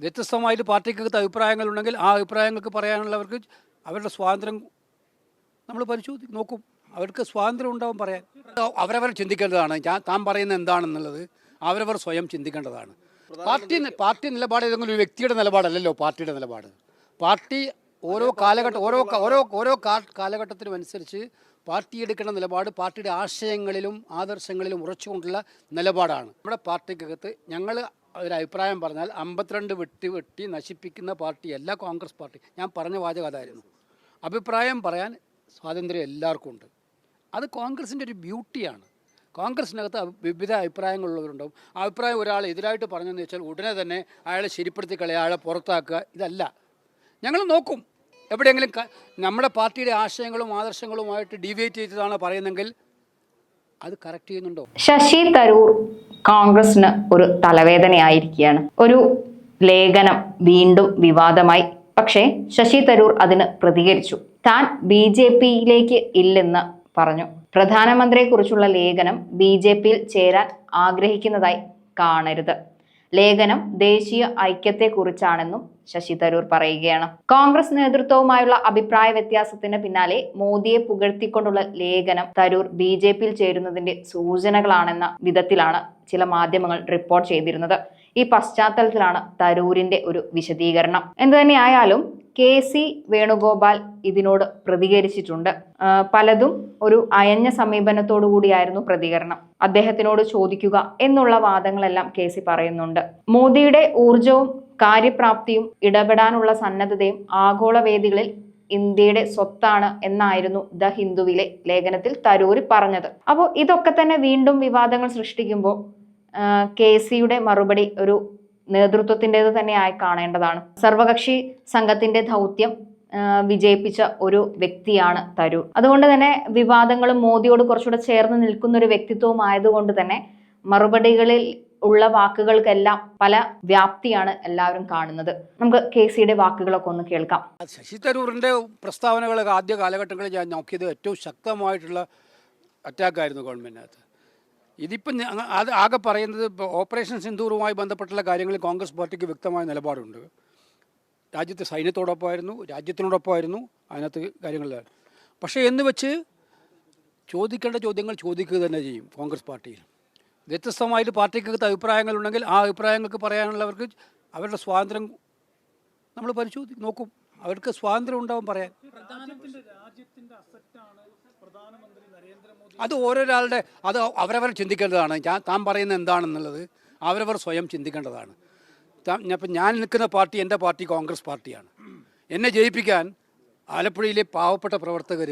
വ്യത്യസ്തമായിട്ട് പാർട്ടിക്കകത്ത് അഭിപ്രായങ്ങളുണ്ടെങ്കിൽ ആ അഭിപ്രായങ്ങൾക്ക് പറയാനുള്ളവർക്ക് അവരുടെ സ്വാതന്ത്ര്യം നമ്മൾ നോക്കും. അവർക്ക് സ്വാതന്ത്ര്യം ഉണ്ടാവും പറയാൻ. അവരവർ ചിന്തിക്കേണ്ടതാണ്. താൻ പറയുന്നത് എന്താണെന്നുള്ളത് അവരവർ സ്വയം ചിന്തിക്കേണ്ടതാണ്. പാർട്ടി നിലപാട് ഏതെങ്കിലും ഒരു വ്യക്തിയുടെ നിലപാടല്ലല്ലോ പാർട്ടിയുടെ നിലപാട്. പാർട്ടി ഓരോ കാലഘട്ടത്തിനും അനുസരിച്ച് പാർട്ടി എടുക്കേണ്ട നിലപാട് പാർട്ടിയുടെ ആശയങ്ങളിലും ആദർശങ്ങളിലും ഉറച്ചുകൊണ്ടുള്ള നിലപാടാണ്. നമ്മുടെ പാർട്ടിക്കകത്ത് ഞങ്ങൾ ഒരു അഭിപ്രായം പറഞ്ഞാൽ 52 വെട്ടി നശിപ്പിക്കുന്ന പാർട്ടിയല്ല കോൺഗ്രസ് പാർട്ടി. ഞാൻ പറഞ്ഞ വാചകം അതായിരുന്നു. അഭിപ്രായം പറയാൻ സ്വാതന്ത്ര്യം എല്ലാവർക്കും ഉണ്ട്. അത് കോൺഗ്രസിൻ്റെ ഒരു ബ്യൂട്ടിയാണ്. കോൺഗ്രസിനകത്ത് വിവിധ അഭിപ്രായങ്ങളുള്ളവരുണ്ടാവും. ആ അഭിപ്രായം ഒരാൾ എതിരായിട്ട് പറഞ്ഞതെന്ന് വെച്ചാൽ ഉടനെ തന്നെ അയാളെ ശരിപ്പെടുത്തി കളയുക, അയാളെ പുറത്താക്കുക. ഇതല്ല. ഞങ്ങൾ നോക്കും. എവിടെയെങ്കിലും നമ്മുടെ പാർട്ടിയുടെ ആശയങ്ങളും ആദർശങ്ങളുമായിട്ട് ഡീവിയേറ്റ് ചെയ്തതാണ് പറയുന്നതെങ്കിൽ അത് കറക്റ്റ് ചെയ്യുന്നുണ്ടോ? ശശി തരൂർ കോൺഗ്രസിന് ഒരു തലവേദനയായിരിക്കുകയാണ്. ഒരു ലേഖനം വീണ്ടും വിവാദമായി. പക്ഷേ ശശി തരൂർ അതിന് പ്രതികരിച്ചു. താൻ BJPയിലേക്ക് ഇല്ലെന്ന് പറഞ്ഞു. പ്രധാനമന്ത്രിയെക്കുറിച്ചുള്ള ലേഖനം BJPയിൽ ചേരാൻ ആഗ്രഹിക്കുന്നതായി കാണരുത്. ലേഖനം ദേശീയ ഐക്യത്തെക്കുറിച്ചാണെന്നും ശശി തരൂർ പറയുകയാണ്. കോൺഗ്രസ് നേതൃത്വവുമായുള്ള അഭിപ്രായ വ്യത്യാസത്തിന് പിന്നാലെ മോദിയെ പുകഴ്ത്തിക്കൊണ്ടുള്ള ലേഖനം തരൂർ BJPയിൽ ചേരുന്നതിന്റെ സൂചനകളാണെന്ന വിധത്തിലാണ് ചില മാധ്യമങ്ങൾ റിപ്പോർട്ട് ചെയ്തിരുന്നത്. ഈ പശ്ചാത്തലത്തിലാണ് തരൂരിന്റെ ഒരു വിശദീകരണം. എന്തുതന്നെയായാലും KC വേണുഗോപാൽ ഇതിനോട് പ്രതികരിച്ചിട്ടുണ്ട്. പലതും ഒരു അയഞ്ഞ സമീപനത്തോടു കൂടിയായിരുന്നു പ്രതികരണം. അദ്ദേഹത്തിനോട് ചോദിക്കുക എന്നുള്ള വാദങ്ങളെല്ലാം KC പറയുന്നുണ്ട്. മോദിയുടെ ഊർജവും കാര്യപ്രാപ്തിയും ഇടപെടാനുള്ള സന്നദ്ധതയും ആഗോള വേദികളിൽ ഇന്ത്യയുടെ സ്വത്താണ് എന്നായിരുന്നു ദ ഹിന്ദുവിലെ ലേഖനത്തിൽ തരൂർ പറഞ്ഞത്. അപ്പോൾ ഇതൊക്കെ തന്നെ വീണ്ടും വിവാദങ്ങൾ സൃഷ്ടിക്കുമ്പോൾ KCയുടെ മറുപടി ഒരു നേതൃത്വത്തിൻ്റെത് തന്നെയായി കാണേണ്ടതാണ്. സർവകക്ഷി സംഘത്തിന്റെ ദൗത്യം വിജയിപ്പിച്ച ഒരു വ്യക്തിയാണ് തരൂർ. അതുകൊണ്ട് തന്നെ വിവാദങ്ങളും മോദിയോട് കുറച്ചുകൂടെ ചേർന്ന് നിൽക്കുന്ന ഒരു വ്യക്തിത്വവും ആയതുകൊണ്ട് തന്നെ മറുപടികളിൽ ഉള്ള വാക്കുകൾക്കെല്ലാം പല വ്യാപ്തിയാണ് എല്ലാവരും കാണുന്നത്. നമുക്ക് KCയുടെ വാക്കുകളൊക്കെ ഒന്ന് കേൾക്കാം. ശശി തരൂറിന്റെ പ്രസ്താവനകളൊക്കെ ആദ്യ കാലഘട്ടങ്ങളിൽ ഞാൻ നോക്കിയത് ഏറ്റവും ശക്തമായിട്ടുള്ള അറ്റാക്കായിരുന്നു ഗവൺമെന്റിനകത്ത്. ഇതിപ്പം അത് ആകെ പറയുന്നത് ഇപ്പോൾ ഓപ്പറേഷൻ സിന്ദൂറുമായി ബന്ധപ്പെട്ടുള്ള കാര്യങ്ങളിൽ കോൺഗ്രസ് പാർട്ടിക്ക് വ്യക്തമായ നിലപാടുണ്ട്. രാജ്യത്തെ സൈന്യത്തോടൊപ്പമായിരുന്നു, രാജ്യത്തിനോടൊപ്പമായിരുന്നു അതിനകത്ത് കാര്യങ്ങളിലാണ്. പക്ഷേ എന്ന് വെച്ച് ചോദിക്കേണ്ട ചോദ്യങ്ങൾ ചോദിക്കുക തന്നെ ചെയ്യും കോൺഗ്രസ് പാർട്ടിയിൽ. വ്യത്യസ്തമായിട്ട് പാർട്ടിക്കകത്ത് അഭിപ്രായങ്ങളുണ്ടെങ്കിൽ ആ അഭിപ്രായങ്ങൾക്ക് പറയാനുള്ളവർക്ക് അവരുടെ സ്വാതന്ത്ര്യം നമ്മൾ നോക്കും. അവർക്ക് സ്വാതന്ത്ര്യം ഉണ്ടാവും പറയാൻ. അത് ഓരോരാളുടെ അവരവർ ചിന്തിക്കേണ്ടതാണ്. താൻ പറയുന്നത് എന്താണെന്നുള്ളത് അവരവർ സ്വയം ചിന്തിക്കേണ്ടതാണ്. അപ്പം ഞാൻ നിൽക്കുന്ന പാർട്ടി എൻ്റെ പാർട്ടി കോൺഗ്രസ് പാർട്ടിയാണ്. എന്നെ ജയിപ്പിക്കാൻ ആലപ്പുഴയിലെ പാവപ്പെട്ട പ്രവർത്തകർ,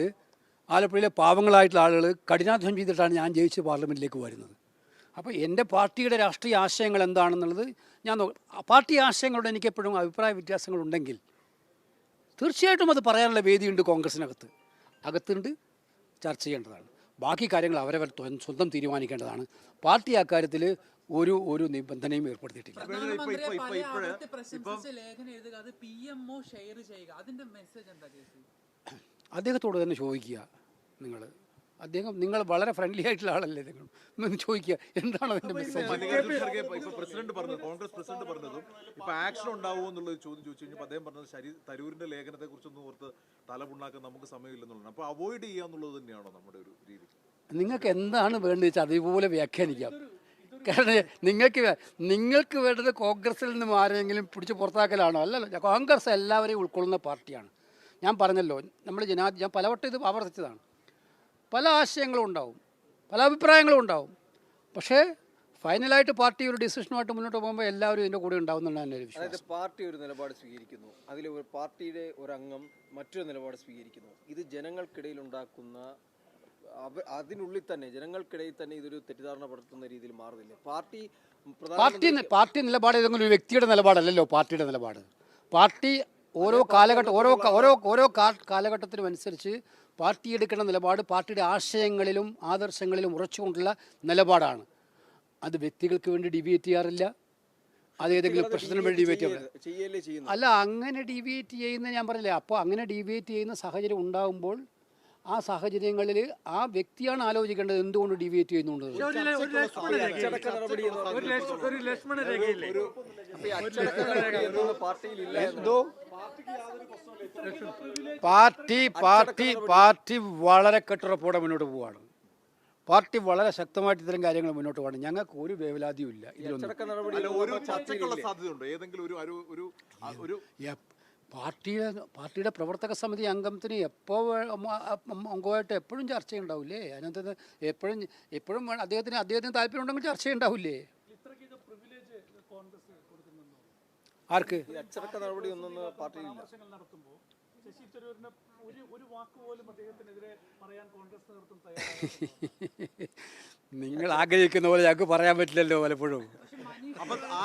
ആലപ്പുഴയിലെ പാവങ്ങളായിട്ടുള്ള ആളുകൾ കഠിനാധ്വാനം ചെയ്തിട്ടാണ് ഞാൻ ജയിച്ച് പാർലമെൻറ്റിലേക്ക് വരുന്നത്. അപ്പോൾ എൻ്റെ പാർട്ടിയുടെ രാഷ്ട്രീയ ആശയങ്ങൾ എന്താണെന്നുള്ളത് ഞാൻ പാർട്ടി ആശയങ്ങളോട് എനിക്ക് എപ്പോഴും അഭിപ്രായ വ്യത്യാസങ്ങളുണ്ടെങ്കിൽ തീർച്ചയായിട്ടും അത് പറയാനുള്ള വേദിയുണ്ട് കോൺഗ്രസിനകത്ത്. അകത്തുണ്ട്, ചർച്ച ചെയ്യേണ്ടതാണ്. ബാക്കി കാര്യങ്ങൾ അവരവർ സ്വന്തം തീരുമാനിക്കേണ്ടതാണ്. പാർട്ടി അക്കാര്യത്തിൽ ഒരു നിബന്ധനയും ഏർപ്പെടുത്തിയിട്ടില്ല. അദ്ദേഹത്തോട് തന്നെ ചോദിക്കുക. നിങ്ങൾ വളരെ ഫ്രണ്ട്ലി ആയിട്ടുള്ള ആളല്ലേ, നിങ്ങൾ ചോദിക്കുക എന്താണ് അതിന്റെ മെസ്സേജ്. കോൺഗ്രസ് പ്രസിഡന്റ് പറഞ്ഞതും ഇപ്പൊ ആക്ഷൻ ഉണ്ടാവുമോ എന്നുള്ളത് ചോദ്യം ചോദിച്ചു കഴിഞ്ഞപ്പോൾ അദ്ദേഹം പറഞ്ഞത് തരൂരിന്റെ ലേഖനത്തെ കുറിച്ചൊന്നും ഓർത്ത് തലപുണ്ണാക്കാൻ നമുക്ക് സമയമില്ലെന്നുള്ളത്. അപ്പോൾ അവോയ്ഡ് ചെയ്യാന്നുള്ളത് തന്നെയാണോ നമ്മുടെ ഒരു രീതി? നിങ്ങൾക്ക് എന്താണ് വേണ്ടത് വെച്ചാൽ അതേപോലെ വ്യാഖ്യാനിക്കാം. കാരണം നിങ്ങൾക്ക് വേണ്ടത് കോൺഗ്രസിൽ നിന്നും ആരെങ്കിലും പിടിച്ച് പുറത്താക്കലാണോ? അല്ലല്ലോ. കോൺഗ്രസ് എല്ലാവരെയും ഉൾക്കൊള്ളുന്ന പാർട്ടിയാണ്. ഞാൻ പറഞ്ഞല്ലോ, ഞാൻ പലവട്ടം ഇത് ആവർത്തിച്ചതാണ്. പല ആശയങ്ങളും ഉണ്ടാവും, പല അഭിപ്രായങ്ങളും ഉണ്ടാവും. പക്ഷേ ഫൈനലായിട്ട് പാർട്ടി ഒരു ഡിസിഷനുമായിട്ട് മുന്നോട്ട് പോകുമ്പോൾ എല്ലാവരും ഇതിൻ്റെ കൂടെ ഉണ്ടാവുന്നതാണ് എൻ്റെ ഒരു വിശ്വാസം. അതായത് പാർട്ടി ഒരു നിലപാട് സ്വീകരിക്കുന്നു, അതിൽ പാർട്ടിയുടെ ഒരംഗം മറ്റൊരു നിലപാട് സ്വീകരിക്കുന്നു. ഇത് ജനങ്ങൾക്കിടയിൽ ഉണ്ടാക്കുന്ന അതിനുള്ളിൽ തന്നെ ജനങ്ങൾക്കിടയിൽ തന്നെ ഇതൊരു തെറ്റിദ്ധാരണ പടുത്തുന്ന രീതിയിൽ മാറുന്നില്ല. പാർട്ടി നിലപാട് ഏതെങ്കിലും ഒരു വ്യക്തിയുടെ നിലപാടല്ലല്ലോ പാർട്ടിയുടെ നിലപാട്. പാർട്ടി ഓരോ കാലഘട്ടത്തിനും അനുസരിച്ച് പാർട്ടി എടുക്കേണ്ട നിലപാട് പാർട്ടിയുടെ ആശയങ്ങളിലും ആദർശങ്ങളിലും ഉറച്ചുകൊണ്ടുള്ള നിലപാടാണ്. അത് വ്യക്തികൾക്ക് വേണ്ടി ഡിബേറ്റ് ചെയ്യാറില്ല. അത് ഏതെങ്കിലും പ്രശ്നത്തിന് വേണ്ടി ഡിബേറ്റ് ചെയ്യാറില്ല. അല്ല, അങ്ങനെ ഡിബേറ്റ് ചെയ്യുന്ന ഞാൻ പറഞ്ഞില്ലേ. അപ്പോൾ അങ്ങനെ ഡിബേറ്റ് ചെയ്യുന്ന സാഹചര്യം ഉണ്ടാകുമ്പോൾ ആ സാഹചര്യങ്ങളിൽ ആ വ്യക്തിയാണ് ആലോചിക്കേണ്ടത് എന്തുകൊണ്ട് ഡീവിയേറ്റ് ചെയ്യുന്നുണ്ട്. അച്ചടക്ക നടപടി പാർട്ടിയിലില്ല. എന്തോ പാർട്ടി വളരെ കെട്ടുറപ്പോടെ മുന്നോട്ട് പോവുകയാണ്. പാർട്ടി വളരെ ശക്തമായിട്ട് ഇത്തരം കാര്യങ്ങൾ മുന്നോട്ട് പോകണം. ഞങ്ങൾക്ക് ഒരു വേവലാതിയും ഇല്ല ഇതിലൊന്നും. പാർട്ടിയുടെ പ്രവർത്തക സമിതി അംഗത്തിന് അംഗമായിട്ട് എപ്പോഴും ചർച്ചയുണ്ടാവില്ലേ? അതിനകത്ത് എപ്പോഴും അദ്ദേഹത്തിന് താല്പര്യം ഉണ്ടെങ്കിൽ ചർച്ചയുണ്ടാവില്ലേ? ആർക്ക് അച്ചടക്ക നടപടി ഒന്നും പാർട്ടിയിലില്ല. നിങ്ങൾ ആഗ്രഹിക്കുന്ന പോലെ ഞങ്ങൾക്ക് പറയാൻ പറ്റില്ലല്ലോ പലപ്പോഴും.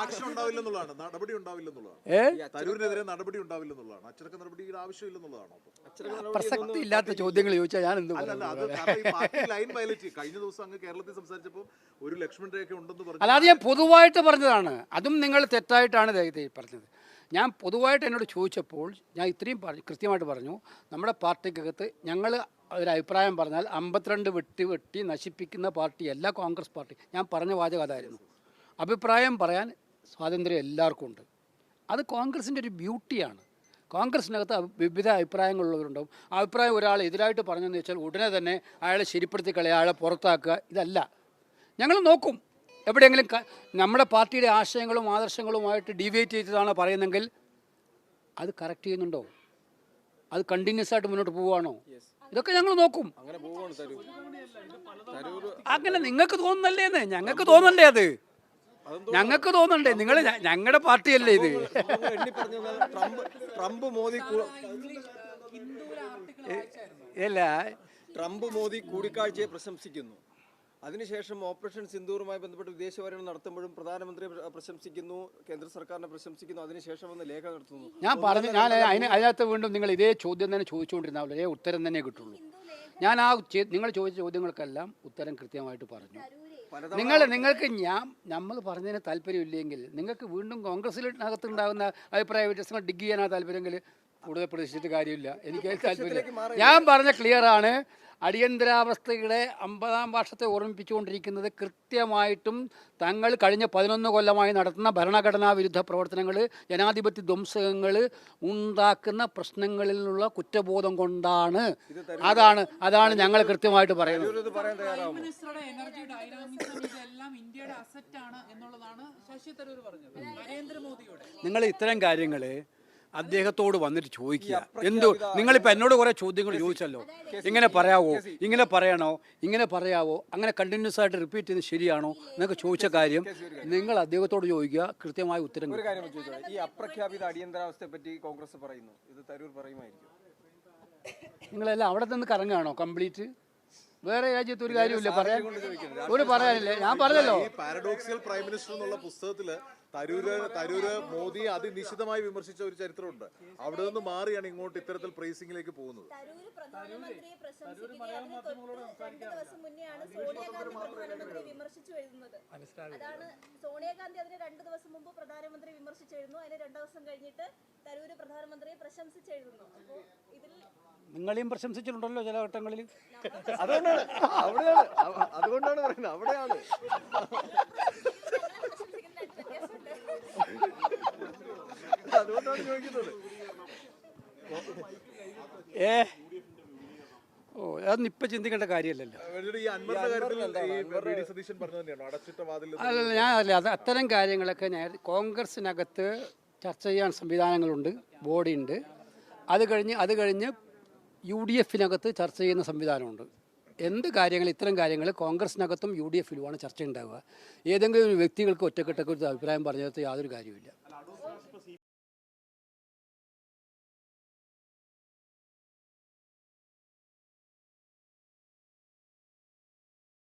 ആക്ഷൻ ഉണ്ടാവില്ലെന്നുള്ളതാണ്, നടപടി ഉണ്ടാവില്ലെന്നുള്ളതാണ്. തരൂരിനെതിരെ നടപടി ഉണ്ടാവില്ലെന്നുള്ളതാണ്, അച്ചടക്ക നടപടിയുടെ ആവശ്യമില്ലെന്നുള്ളതാണ്. പ്രസക്തി ഇല്ലാത്ത ചോദ്യങ്ങൾ ചോദിച്ചാൽ ഞാൻ എന്ത് ലൈൻ വയലേറ്റ് കഴിഞ്ഞ ദിവസം അങ്ങ് കേരളത്തിൽ സംസാരിച്ചപ്പോൾ ഒരു ലക്ഷ്മൺ രേഖ ഉണ്ടെന്ന് പറഞ്ഞു. അല്ലാതെ ഞാൻ പൊതുവായിട്ട് പറഞ്ഞതാണ്. അതും നിങ്ങൾ തെറ്റായിട്ടാണ് പറഞ്ഞത്. ഞാൻ പൊതുവായിട്ട് എന്നോട് ചോദിച്ചപ്പോൾ ഞാൻ ഇത്രയും കൃത്യമായിട്ട് പറഞ്ഞു. നമ്മുടെ പാർട്ടിക്കകത്ത് ഞങ്ങൾ ഒരു അഭിപ്രായം പറഞ്ഞാൽ 52 വെട്ടി നശിപ്പിക്കുന്ന പാർട്ടിയല്ല കോൺഗ്രസ് പാർട്ടി. ഞാൻ പറഞ്ഞ വാചകം അതായിരുന്നു. അഭിപ്രായം പറയാൻ സ്വാതന്ത്ര്യം എല്ലാവർക്കും ഉണ്ട്. അത് കോൺഗ്രസിൻ്റെ ഒരു ബ്യൂട്ടിയാണ്. കോൺഗ്രസിനകത്ത് വിവിധ അഭിപ്രായങ്ങളുള്ളവരുണ്ടാവും. ആ അഭിപ്രായം ഒരാൾ എതിരായിട്ട് പറഞ്ഞെന്ന് വെച്ചാൽ ഉടനെ തന്നെ അയാളെ ശരിപ്പെടുത്തി കളയുക, അയാളെ പുറത്താക്കുക. ഇതല്ല. ഞങ്ങൾ നോക്കും. എവിടെയെങ്കിലും നമ്മുടെ പാർട്ടിയുടെ ആശയങ്ങളും ആദർശങ്ങളുമായിട്ട് ഡീവിയേറ്റ് ചെയ്തതാണ് പറയുന്നതെങ്കിൽ അത് കറക്റ്റ് ചെയ്യുന്നുണ്ടോ, അത് കണ്ടിന്യൂസ് ആയിട്ട് മുന്നോട്ട് പോവുകയാണോ, ഇതൊക്കെ ഞങ്ങൾ നോക്കും. അങ്ങനെ നിങ്ങൾക്ക് തോന്നുന്നല്ലേന്ന്? ഞങ്ങൾക്ക് തോന്നണ്ടേ? അത് ഞങ്ങൾക്ക് തോന്നണ്ടേ? നിങ്ങൾ ഞങ്ങളുടെ പാർട്ടിയല്ലേ ഇത്? ട്രംപ് മോദി കൂടിക്കാഴ്ചയെ പ്രശംസിക്കുന്നു. അതിനുശേഷം ഓപ്പറേഷൻ സിന്ദൂറുമായി ബന്ധപ്പെട്ട് വിദേശപര്യടനം നടത്തുമ്പോഴും പ്രധാനമന്ത്രി പ്രശംസിക്കുന്നു, കേന്ദ്ര സർക്കാരിനെ പ്രശംസിക്കുന്നു. അതിനുശേഷം വന്ന് ലേഖ നടത്തുന്നു. ഞാൻ അതിനകത്ത് വീണ്ടും നിങ്ങൾ ഇതേ ചോദ്യം തന്നെ ചോദിച്ചുകൊണ്ടിരുന്ന ഒരേ ഉത്തരം തന്നെ കിട്ടുള്ളൂ. ഞാൻ നിങ്ങൾ ചോദിച്ച ചോദ്യങ്ങൾക്കെല്ലാം ഉത്തരം കൃത്യമായിട്ട് പറഞ്ഞു. നിങ്ങൾക്ക് നമ്മൾ പറഞ്ഞതിന് താല്പര്യമില്ലെങ്കിൽ നിങ്ങൾക്ക് വീണ്ടും കോൺഗ്രസിനകത്തുണ്ടാകുന്ന അഭിപ്രായ വ്യത്യാസങ്ങൾ ഡിഗ് ചെയ്യാനാ താല്പര്യമെങ്കിൽ കൂടുതൽ പ്രതീക്ഷിച്ചിട്ട് കാര്യമില്ല. എനിക്ക് താല്പര്യം. ഞാൻ പറഞ്ഞ ക്ലിയറാണ്. അടിയന്തരാവസ്ഥയുടെ 50ാം വർഷത്തെ ഓർമ്മിപ്പിച്ചുകൊണ്ടിരിക്കുന്നത് കൃത്യമായിട്ടും തങ്ങൾ കഴിഞ്ഞ 11 കൊല്ലമായി നടത്തുന്ന ഭരണഘടനാ വിരുദ്ധ പ്രവർത്തനങ്ങൾ, ജനാധിപത്യ ധ്വംസകങ്ങൾ ഉണ്ടാക്കുന്ന പ്രശ്നങ്ങളിൽ നിന്നുള്ള കുറ്റബോധം കൊണ്ടാണ്. അതാണ് ഞങ്ങൾ കൃത്യമായിട്ട് പറയുന്നത്. നിങ്ങൾ ഇത്തരം കാര്യങ്ങൾ അദ്ദേഹത്തോട് വന്നിട്ട് ചോദിക്കുക. നിങ്ങളിപ്പോൾ എന്നോട് കുറേ ചോദ്യങ്ങൾ ചോദിച്ചല്ലോ. ഇങ്ങനെ പറയാവോ, ഇങ്ങനെ പറയണോ, ഇങ്ങനെ പറയാവോ, അങ്ങനെ കണ്ടിന്യൂസ് ആയിട്ട് റിപ്പീറ്റ് ചെയ്യുന്നത് ശരിയാണോ എന്നൊക്കെ ചോദിച്ച കാര്യം നിങ്ങൾ അദ്ദേഹത്തോട് ചോദിക്കുക. കൃത്യമായ ഉത്തരം. ഈ അപ്രഖ്യാപിത അടിയന്തരാവസ്ഥയെ പറ്റി കോൺഗ്രസ് പറയുന്നു, ഇത് തരൂർ പറയുമായിരിക്കും. നിങ്ങളെല്ലാം അവിടെ നിന്ന് കറങ്ങുകയാണോ കംപ്ലീറ്റ്? വേറെ രാജ്യത്ത് ഒരു കാര്യമില്ല പറയാനില്ലേ? ഞാൻ പറഞ്ഞല്ലോ. പാരഡോക്സിയൽ പ്രൈം മിനിസ്റ്റർ എന്നുള്ള പുസ്തകത്തില് തരൂര് മോദിയെ അതിനിശ്ചിതമായി വിമർശിച്ച ഒരു ചരിത്രമുണ്ട്. അവിടെ നിന്ന് മാറിയാണ് ഇങ്ങോട്ട് ഇത്തരത്തിൽ പ്രൈസിംഗിലേക്ക് പോകുന്നത്. സോണിയാഗാന്ധി അതിന് 2 ദിവസം മുമ്പ് പ്രധാനമന്ത്രി വിമർശിച്ചെഴുതുന്നു, അതിന് 2 ദിവസം കഴിഞ്ഞിട്ട് തരൂര് പ്രധാനമന്ത്രിയെ പ്രശംസിച്ചെഴുതുന്നു. അപ്പോൾ ഇതിൽ നിങ്ങളെയും പ്രശംസിച്ചിട്ടുണ്ടല്ലോ ചില ഘട്ടങ്ങളിൽ. അതുകൊണ്ടാണ് പറയുന്നത് അവിടെയാണ്. അതുകൊണ്ടാണ് ചോദിക്കുന്നത്. അതൊന്നും ഇപ്പൊ ചിന്തിക്കേണ്ട കാര്യമല്ലല്ലോ. അല്ലല്ല, അത് അത്തരം കാര്യങ്ങളൊക്കെ കോൺഗ്രസിനകത്ത് ചർച്ച ചെയ്യാൻ സംവിധാനങ്ങളുണ്ട്, ബോഡിയുണ്ട്. അത് കഴിഞ്ഞ് UDF-നകത്ത് ചർച്ച ചെയ്യുന്ന സംവിധാനമുണ്ട്. എന്ത് കാര്യങ്ങൾ, ഇത്തരം കാര്യങ്ങൾ കോൺഗ്രസിനകത്തും UDF-ലുമാണ് ചർച്ച ഉണ്ടാവുക. ഏതെങ്കിലും ഒരു വ്യക്തികൾക്ക് ഒറ്റക്കെട്ടൊക്കെ അഭിപ്രായം പറഞ്ഞത് യാതൊരു കാര്യമില്ല.